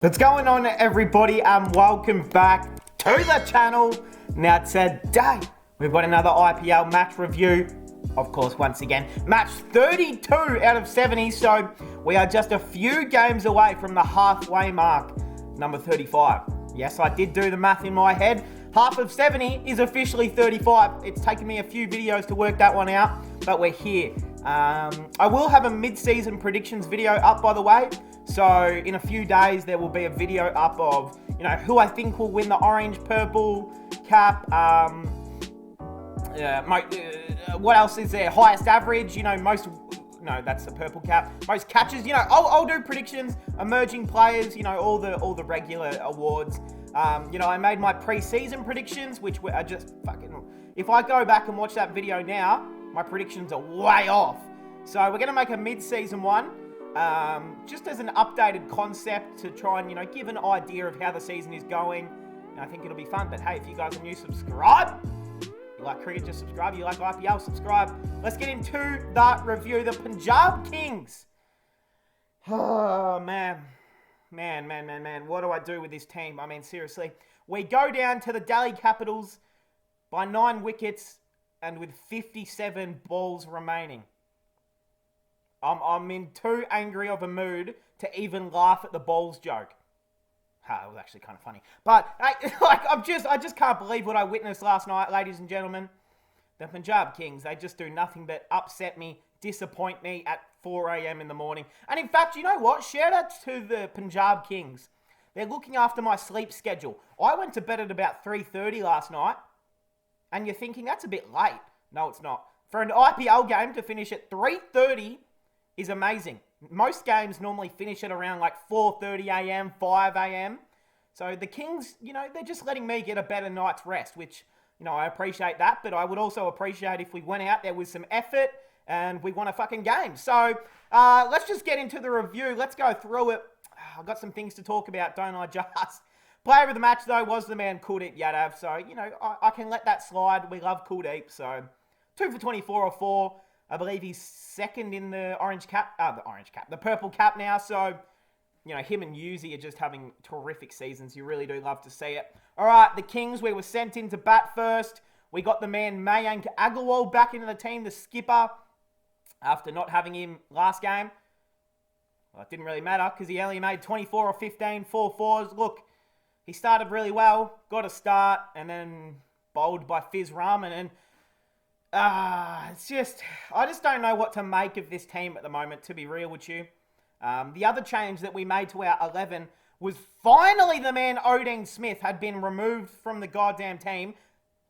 What's going on, everybody, and welcome back to the channel. Now today we've got another IPL match review. Of course, once again, match 32 out of 70, so we are just a few games away from the halfway mark, number 35. Yes, I did do the math in my head. Half of 70 is officially 35. It's taken me a few videos to work that one out, but we're here. I will have a mid-season predictions video up, by the way. So in a few days, there will be a video up of, who I think will win the orange-purple cap. What else is there? Highest average, no, that's the purple cap. Most catches, I'll do predictions, emerging players, all the regular awards. I made my pre-season predictions, which are just fucking, if I go back and watch that video now, my predictions are way off. So we're going to make a mid-season one. Just as an updated concept to try and, give an idea of how the season is going. And I think it'll be fun. But hey, if you guys are new, subscribe. You like cricket, just subscribe. You like IPL, subscribe. Let's get into that review. The Punjab Kings. Oh, man. Man. What do I do with this team? I mean, seriously. We go down to the Delhi Capitals by 9 wickets and with 57 balls remaining. I'm in too angry of a mood to even laugh at the balls joke. It was actually kind of funny. But, I just can't believe what I witnessed last night, ladies and gentlemen. The Punjab Kings, they just do nothing but upset me, disappoint me at 4 a.m. in the morning. And in fact, you know what? Shout out to the Punjab Kings. They're looking after my sleep schedule. I went to bed at about 3:30 last night. And you're thinking, that's a bit late. No, it's not. For an IPL game to finish at 3:30 is amazing. Most games normally finish at around like 4:30 a.m., 5 a.m. So the Kings, they're just letting me get a better night's rest, which, I appreciate that. But I would also appreciate if we went out there with some effort and we won a fucking game. So let's just get into the review. Let's go through it. I've got some things to talk about, don't I, just? Player of the match, though, was the man Kuldeep Yadav. So, I can let that slide. We love Kuldeep. So 2 for 24 or 4. I believe he's second in the the purple cap now. So, him and Yuzi are just having terrific seasons. You really do love to see it. All right, the Kings, we were sent in to bat first. We got the man Mayank Agarwal back into the team, the skipper, after not having him last game. Well, it didn't really matter because he only made 24 or 15, 4 fours. Look, he started really well, got a start, and then bowled by Fiz Rahman, and I just don't know what to make of this team at the moment, to be real with you. The other change that we made to our 11 was finally the man Odin Smith had been removed from the goddamn team.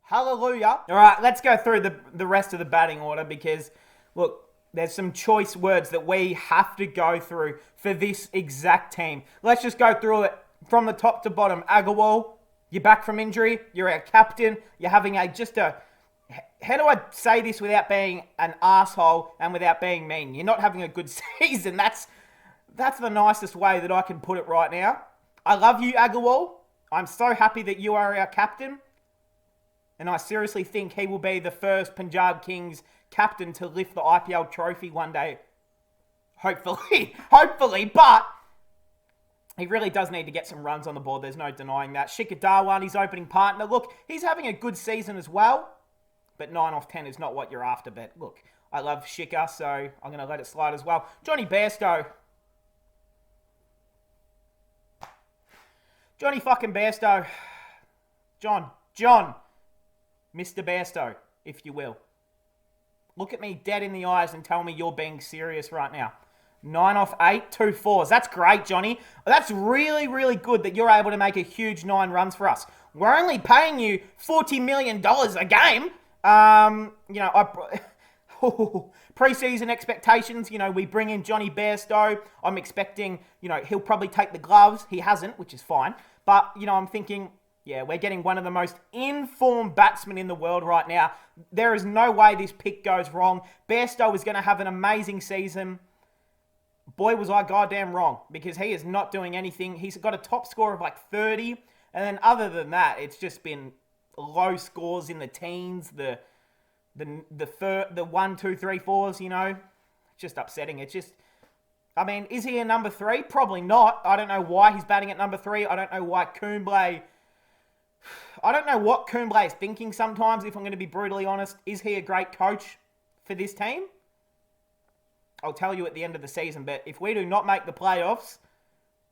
Hallelujah. All right, let's go through the rest of the batting order because, look, there's some choice words that we have to go through for this exact team. Let's just go through it from the top to bottom. Agarwal, you're back from injury. You're our captain. You're having how do I say this without being an asshole and without being mean? You're not having a good season. That's the nicest way that I can put it right now. I love you, Agarwal. I'm so happy that you are our captain. And I seriously think he will be the first Punjab Kings captain to lift the IPL trophy one day. Hopefully. But he really does need to get some runs on the board. There's no denying that. Shikhar Dhawan, his opening partner. Look, he's having a good season as well. But 9 off 10 is not what you're after. But look, I love Shikhar, so I'm going to let it slide as well. Johnny Bairstow. Johnny fucking Bairstow. John. Mr. Bairstow, if you will. Look at me dead in the eyes and tell me you're being serious right now. 9 off 8, 2 fours. That's great, Johnny. That's really, really good that you're able to make a huge 9 runs for us. We're only paying you $40 million a game. Pre-season expectations, we bring in Johnny Bairstow. I'm expecting, he'll probably take the gloves. He hasn't, which is fine. But, I'm thinking, yeah, we're getting one of the most informed batsmen in the world right now. There is no way this pick goes wrong. Bairstow is going to have an amazing season. Boy, was I goddamn wrong because he is not doing anything. He's got a top score of like 30. And then other than that, it's just been low scores in the teens, the 1, 2, 3, 4s, just upsetting. It's just I mean, is he a number 3? Probably not. I don't know why he's batting at number 3. I don't know why Kumble... I don't know what Kumble is thinking sometimes, if I'm going to be brutally honest. Is he a great coach for this team? I'll tell you at the end of the season, but if we do not make the playoffs,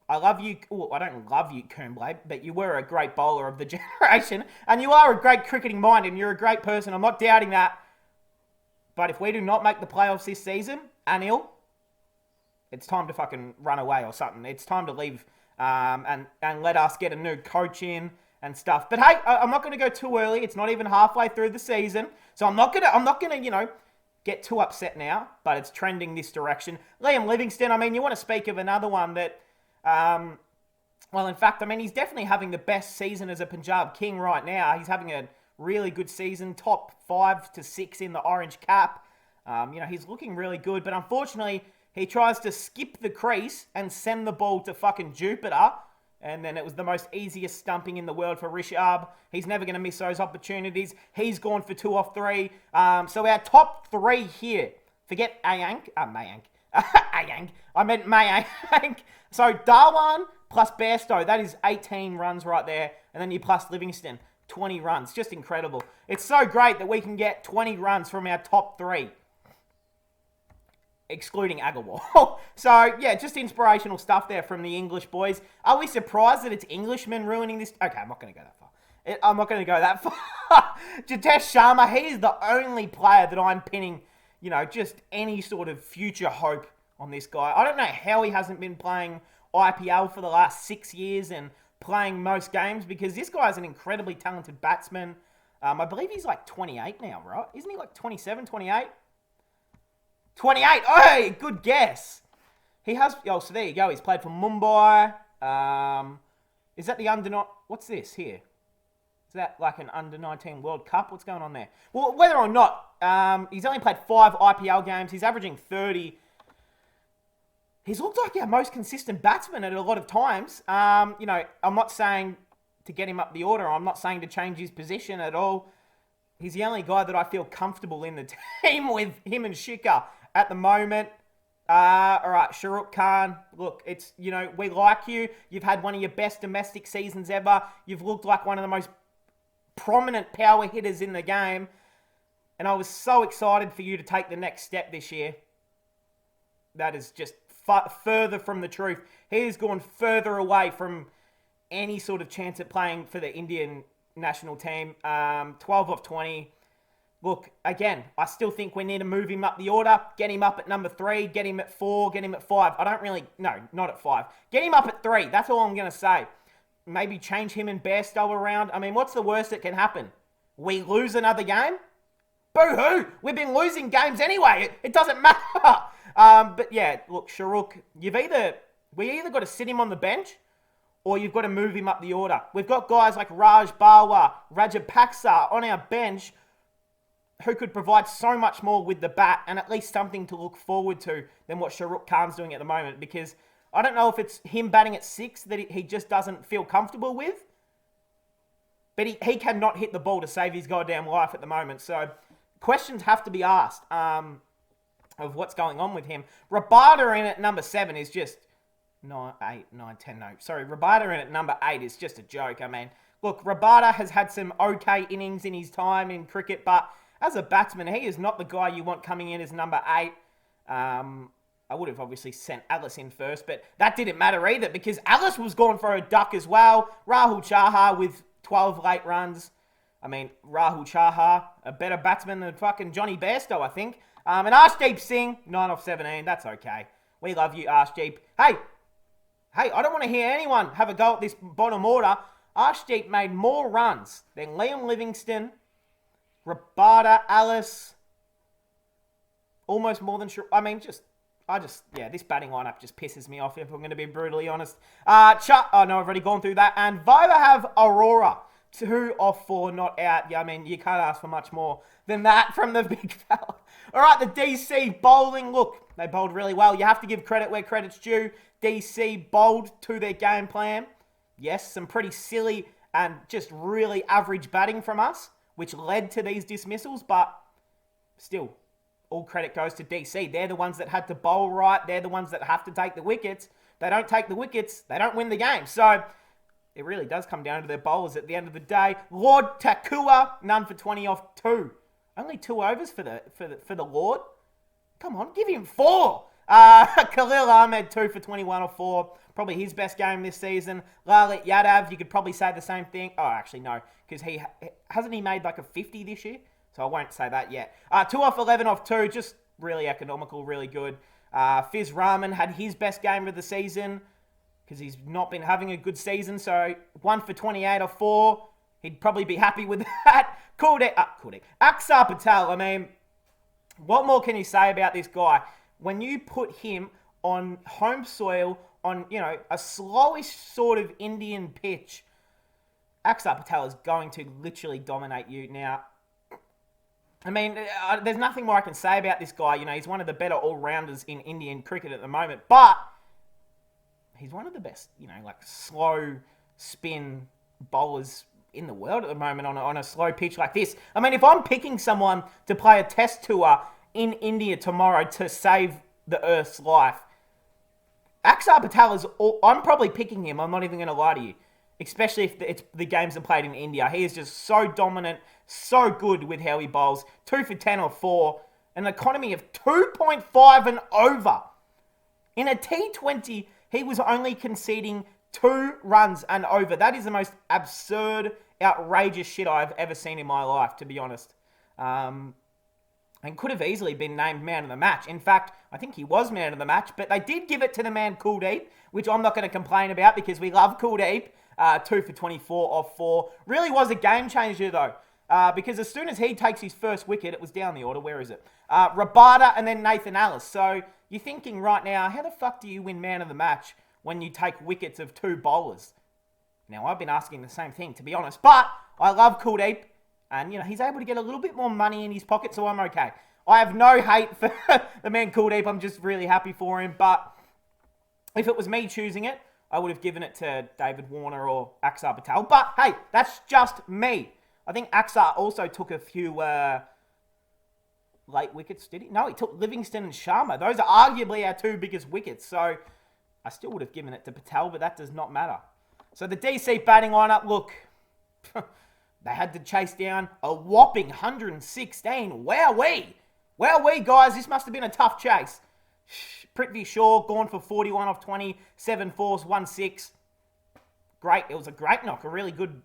I love you. Well, I don't love you, Kumble, but you were a great bowler of the generation, and you are a great cricketing mind, and you're a great person. I'm not doubting that. But if we do not make the playoffs this season, Anil, it's time to fucking run away or something. It's time to leave and let us get a new coach in and stuff. But hey, I'm not going to go too early. It's not even halfway through the season, so I'm not gonna get too upset now. But it's trending this direction. Liam Livingstone. I mean, you want to speak of another one that. Well, in fact, I mean, he's definitely having the best season as a Punjab King right now. He's having a really good season, top 5 to 6 in the orange cap. He's looking really good, but unfortunately, he tries to skip the crease and send the ball to fucking Jupiter, and then it was the most easiest stumping in the world for Rishabh. He's never going to miss those opportunities. He's gone for 2 off 3. So our top 3 here, forget Mayank. Mayank. I meant Mayank. So Darwan plus Bairstow, that is 18 runs right there. And then you plus Livingston, 20 runs. Just incredible. It's so great that we can get 20 runs from our top 3. Excluding Agarwal. So, yeah, just inspirational stuff there from the English boys. Are we surprised that it's Englishmen ruining this? Okay, I'm not going to go that far. I'm not going to go that far. Jitesh Sharma, he is the only player that I'm pinning, just any sort of future hope on this guy. I don't know how he hasn't been playing IPL for the last 6 years and playing most games, because this guy is an incredibly talented batsman. I believe he's like 28 now, right? Isn't he like 27, 28? 28! Hey, good guess. He has... Oh, so there you go. He's played for Mumbai. Is that the under... What's this here? Is that like an under-19 World Cup? What's going on there? Well, whether or not, he's only played 5 IPL games. He's averaging 30. He's looked like our most consistent batsman at a lot of times. I'm not saying to get him up the order. I'm not saying to change his position at all. He's the only guy that I feel comfortable in the team with, him and Shikhar at the moment. All right, Shahrukh Khan, look, it's, we like you. You've had one of your best domestic seasons ever. You've looked like one of the most prominent power hitters in the game. And I was so excited for you to take the next step this year. That is just further from the truth. He has gone further away from any sort of chance at playing for the Indian national team. 12 off 20. Look, again, I still think we need to move him up the order. Get him up at number 3. Get him at 4. Get him at 5. No, not at 5. Get him up at 3. That's all I'm going to say. Maybe change him and Bairstow around. I mean, what's the worst that can happen? We lose another game? Boo-hoo! We've been losing games anyway. It doesn't matter. But yeah, look, Shahrukh, we either got to sit him on the bench or you've got to move him up the order. We've got guys like Raj Bawa, Rajapaksa on our bench who could provide so much more with the bat and at least something to look forward to than what Shahrukh Khan's doing at the moment, because I don't know if it's him batting at 6 that he just doesn't feel comfortable with, but he cannot hit the ball to save his goddamn life at the moment. So questions have to be asked of what's going on with him. Rabada in at number 7 is just... 9, 8, 9, 10, no. Sorry, Rabada in at number 8 is just a joke. I mean, look, Rabada has had some okay innings in his time in cricket, but as a batsman, he is not the guy you want coming in as number 8. I would have obviously sent Alice in first, but that didn't matter either because Alice was going for a duck as well. Rahul Chahar with 12 late runs. I mean, Rahul Chahar, a better batsman than fucking Johnny Bairstow, I think. And Arshdeep Singh, 9 off 17. That's okay. We love you, Arshdeep. Hey, I don't want to hear anyone have a go at this bottom order. Arshdeep made more runs than Liam Livingstone, Rabada, Alice, almost more than... I mean, this batting lineup just pisses me off, if I'm going to be brutally honest. No, I've already gone through that. And Viva have Aurora, 2 off 4, not out. Yeah, I mean, you can't ask for much more than that from the big fella. All right, the DC bowling. Look, they bowled really well. You have to give credit where credit's due. DC bowled to their game plan. Yes, some pretty silly and just really average batting from us, which led to these dismissals, but still, all credit goes to DC. They're the ones that had to bowl right. They're the ones that have to take the wickets. They don't take the wickets, they don't win the game. So it really does come down to their bowlers at the end of the day. Lord Takua, none for 20 off 2. Only 2 overs for the Lord. Come on, give him 4. Khalil Ahmed, 2 for 21 off 4. Probably his best game this season. Lalit Yadav, you could probably say the same thing. Oh, actually, no, because hasn't he made like a 50 this year? So I won't say that yet. 2 off 11 off 2, just really economical, really good. Fiz Rahman had his best game of the season because he's not been having a good season. So 1 for 28 off 4. He'd probably be happy with that. Aksar Patel, I mean, what more can you say about this guy? When you put him on home soil, on, a slowish sort of Indian pitch, Aksar Patel is going to literally dominate you. Now, I mean, there's nothing more I can say about this guy. He's one of the better all-rounders in Indian cricket at the moment, but he's one of the best, slow spin bowlers in the world at the moment on a slow pitch like this. I mean, if I'm picking someone to play a test tour in India tomorrow to save the Earth's life, Aksar Patel I'm probably picking him. I'm not even going to lie to you. Especially if the games are played in India. He is just so dominant, so good with how he bowls. 2 for 10 or 4. An economy of 2.5 and over. In a T20, he was only conceding 2 runs and over. That is the most absurd, outrageous shit I've ever seen in my life, to be honest. And could have easily been named man of the match. In fact, I think he was man of the match, but they did give it to the man Kuldeep, which I'm not going to complain about because we love Kuldeep. 2 for 24 off 4. Really was a game changer though, because as soon as he takes his first wicket, it was down the order. Where is it? Rabada and then Nathan Ellis. So you're thinking right now, how the fuck do you win man of the match when you take wickets of 2 bowlers? Now, I've been asking the same thing, to be honest, but I love Kuldeep. And, he's able to get a little bit more money in his pocket, so I'm okay. I have no hate for the man Kuldeep. I'm just really happy for him. But if it was me choosing it, I would have given it to David Warner or Aksar Patel. But, hey, that's just me. I think Aksar also took a few late wickets, did he? No, he took Livingston and Sharma. Those are arguably our 2 biggest wickets. So I still would have given it to Patel, but that does not matter. So the DC batting lineup, look... They had to chase down a whopping 116. Wowee. Wowee, guys. This must have been a tough chase. Prithvi Shaw gone for 41 off 20. 7 fours, 1 6. Great. It was a great knock. A really good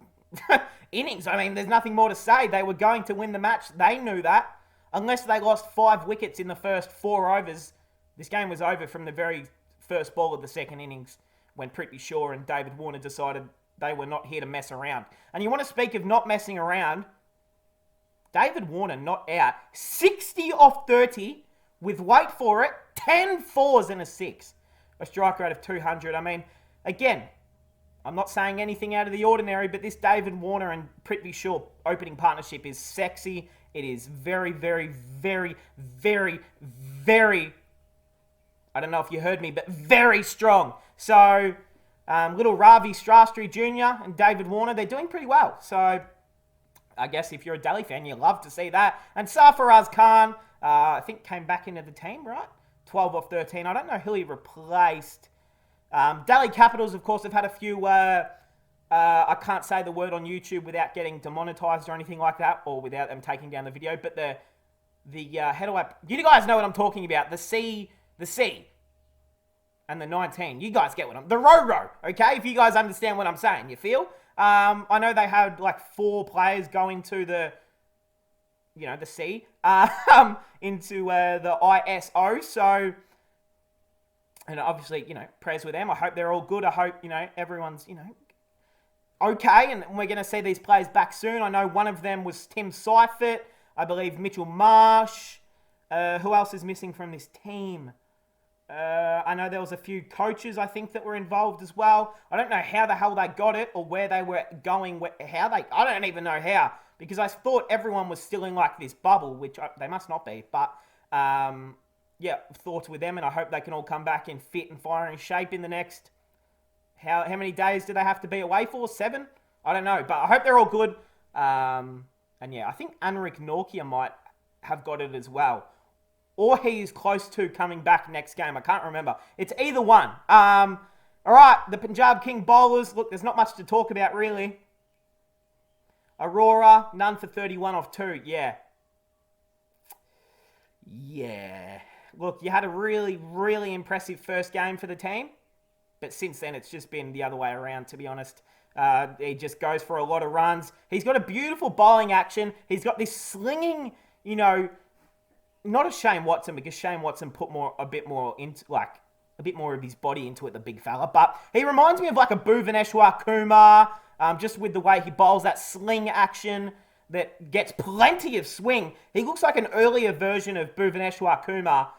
innings. I mean, there's nothing more to say. They were going to win the match. They knew that. Unless they lost 5 wickets in the first 4 overs, this game was over from the very first ball of the second innings when Prithvi Shaw and David Warner decided they were not here to mess around. And you want to speak of not messing around, David Warner not out 60 off 30 with, wait for it, 10 fours and a 6. A strike rate of 200. I mean, again, I'm not saying anything out of the ordinary, but this David Warner and Prithvi Shaw opening partnership is sexy. It is very, very, very, very, very, I don't know if you heard me, but very strong. So... little Ravi Shastri Jr. and David Warner, they're doing pretty well. So, I guess if you're a Delhi fan, you love to see that. And Sarfaraz Khan, I think came back into the team, right? 12 off 13. I don't know who he replaced. Delhi Capitals, of course, have had a few... I can't say the word on YouTube without getting demonetized or anything like that, or without them taking down the video. But how do I... You guys know what I'm talking about. The C... And the 19. You guys get what I'm... The row, okay? If you guys understand what I'm saying, you feel? I know they had like 4 players going to the... the C. Into the ISO. So... And obviously, prayers with them. I hope they're all good. I hope, everyone's, okay. And we're going to see these players back soon. I know one of them was Tim Seifert. I believe Mitchell Marsh. Who else is missing from this team? I know there was a few coaches, I think, that were involved as well. I don't know how the hell they got it or where they were going, I don't even know how, because I thought everyone was still in like this bubble, which they must not be, but thoughts with them, and I hope they can all come back in fit and firing shape in the next, how many days do they have to be away for? 7? I don't know, but I hope they're all good. I think Anrik Norkia might have got it as well. or he is close to coming back next game. I can't remember. It's either one. All right, the Punjab King bowlers. Look, there's not much to talk about, really. Aurora, none for 31 off 2. Yeah. Look, you had a really, really impressive first game for the team. But since then, it's just been the other way around, to be honest. He just goes for a lot of runs. He's got a beautiful bowling action. He's got this slinging, not a Shane Watson, because Shane Watson put a bit more of his body into it, the big fella. But he reminds me of like a Bhuvaneshwar Kumar, just with the way he bowls that sling action that gets plenty of swing. He looks like an earlier version of Bhuvaneshwar Kumar,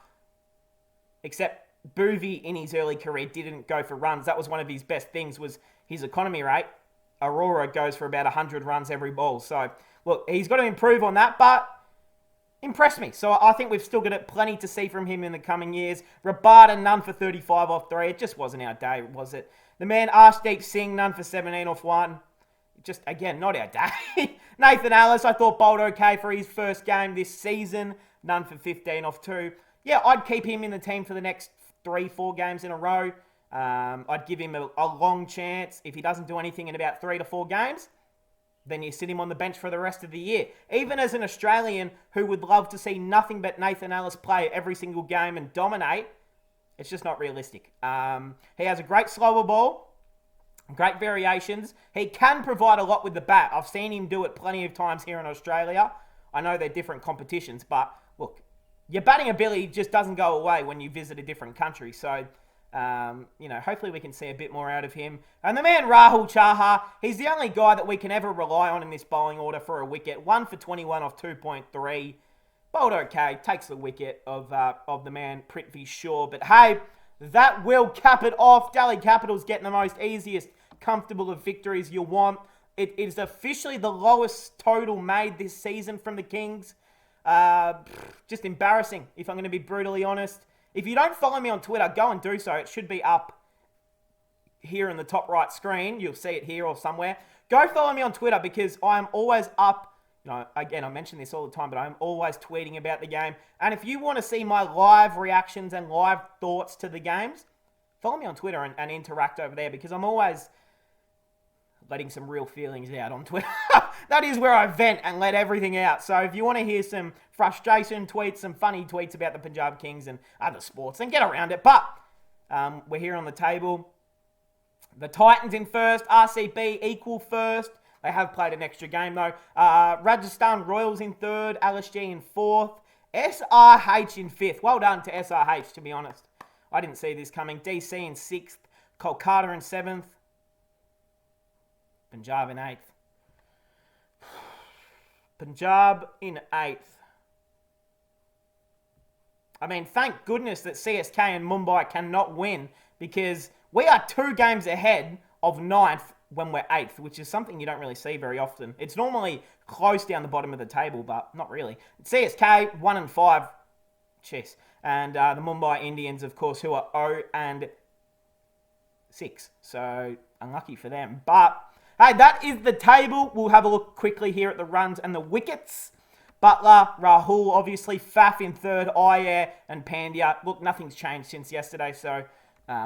except Bhuvi in his early career didn't go for runs. That was one of his best things, was his economy rate. Aurora goes for about 100 runs every ball. So, look, he's got to improve on that, but impressed me. So I think we've still got plenty to see from him in the coming years. Rabada, none for 35 off 3. It just wasn't our day, was it? The man, Arshdeep Singh, none for 17 off 1. Just, again, not our day. Nathan Ellis, I thought bowled okay for his first game this season. None for 15 off 2. Yeah, I'd keep him in the team for the next 3-4 games in a row. I'd give him a long chance. If he doesn't do anything in about 3 to 4 games, then you sit him on the bench for the rest of the year. Even as an Australian who would love to see nothing but Nathan Ellis play every single game and dominate, it's just not realistic. He has a great slower ball, great variations. He can provide a lot with the bat. I've seen him do it plenty of times here in Australia. I know they're different competitions, but look, your batting ability just doesn't go away when you visit a different country. So, hopefully we can see a bit more out of him. And the man, Rahul Chahar, he's the only guy that we can ever rely on in this bowling order for a wicket. 1 for 21 off 2.3. Bowled okay. Takes the wicket of the man, Prithvi Shaw. But hey, that will cap it off. Delhi Capitals getting the most easiest, comfortable of victories you want. It is officially the lowest total made this season from the Kings. Just embarrassing, if I'm going to be brutally honest. If you don't follow me on Twitter, go and do so. It should be up here in the top right screen. You'll see it here or somewhere. Go follow me on Twitter, because I'm always up. Again, I mention this all the time, but I'm always tweeting about the game. And if you want to see my live reactions and live thoughts to the games, follow me on Twitter and interact over there, because I'm always letting some real feelings out on Twitter. That is where I vent and let everything out. So if you want to hear some frustration tweets, some funny tweets about the Punjab Kings and other sports, then get around it. But we're here on the table. The Titans in first, RCB equal first. They have played an extra game though. Rajasthan Royals in third, LSG in fourth, SRH in fifth. Well done to SRH, to be honest. I didn't see this coming. DC in sixth, Kolkata in seventh, Punjab in 8th. Punjab in 8th. I mean, thank goodness that CSK and Mumbai cannot win, because we are 2 games ahead of 9th when we're 8th, which is something you don't really see very often. It's normally close down the bottom of the table, but not really. CSK, 1 and 5. Jeez. And the Mumbai Indians, of course, who are 0 and 6. So, unlucky for them. But hey, that is the table. We'll have a look quickly here at the runs and the wickets. Butler, Rahul, obviously, Faf in third, Iyer and Pandya. Look, nothing's changed since yesterday, so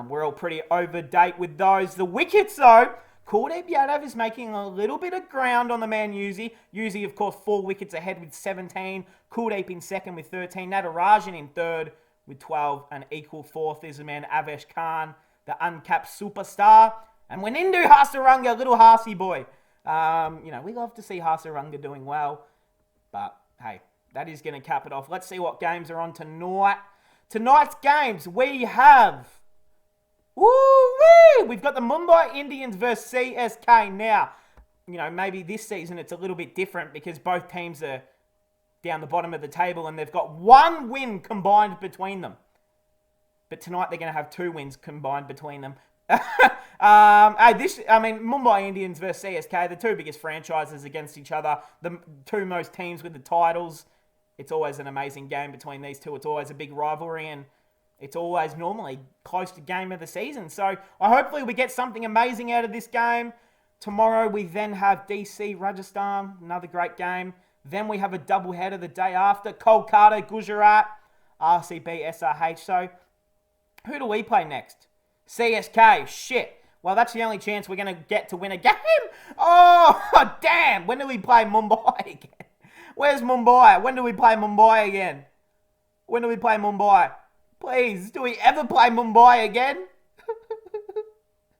we're all pretty over date with those. The wickets, though, Kuldeep Yadav is making a little bit of ground on the man Yuzi. Yuzi, of course, 4 wickets ahead with 17. Kuldeep in second with 13. Natarajan in third with 12. And equal fourth is the man Avesh Khan, the uncapped superstar. And Wanindu Hasaranga, little Harsey boy. We love to see Hasaranga doing well. But, hey, that is going to cap it off. Let's see what games are on tonight. Tonight's games, we have... Woo-wee! We've got the Mumbai Indians versus CSK. Now, maybe this season it's a little bit different, because both teams are down the bottom of the table and they've got 1 win combined between them. But tonight they're going to have 2 wins combined between them. Mumbai Indians versus CSK, the 2 biggest franchises against each other, the 2 most teams with the titles. It's always an amazing game between these 2. It's always a big rivalry, and it's always normally close to game of the season. So hopefully we get something amazing out of this game. Tomorrow we then have DC Rajasthan, another great game. Then we have a doubleheader the day after, Kolkata, Gujarat. RCB, SRH. So, who do we play next? CSK. Shit. Well, that's the only chance we're going to get to win a game. Oh, damn. When do we play Mumbai again? Where's Mumbai? When do we play Mumbai again? When do we play Mumbai? Please, do we ever play Mumbai again?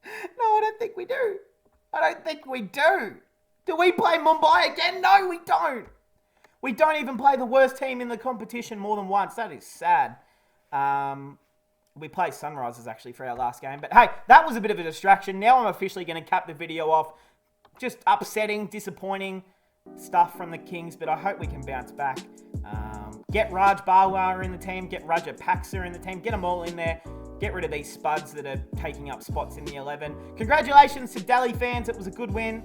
No, I don't think we do. I don't think we do. Do we play Mumbai again? No, we don't. We don't even play the worst team in the competition more than once. That is sad. We played Sunrisers actually for our last game. But hey, that was a bit of a distraction. Now I'm officially going to cap the video off. Just upsetting, disappointing stuff from the Kings. But I hope we can bounce back. Get Raj Barwar in the team. Get Raja Paksa in the team. Get them all in there. Get rid of these spuds that are taking up spots in the 11. Congratulations to Delhi fans. It was a good win.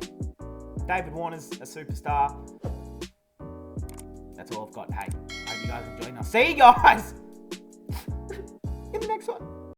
David Warner's a superstar. That's all I've got. Hey, hope you guys enjoyed. I'll see you guys in the next one.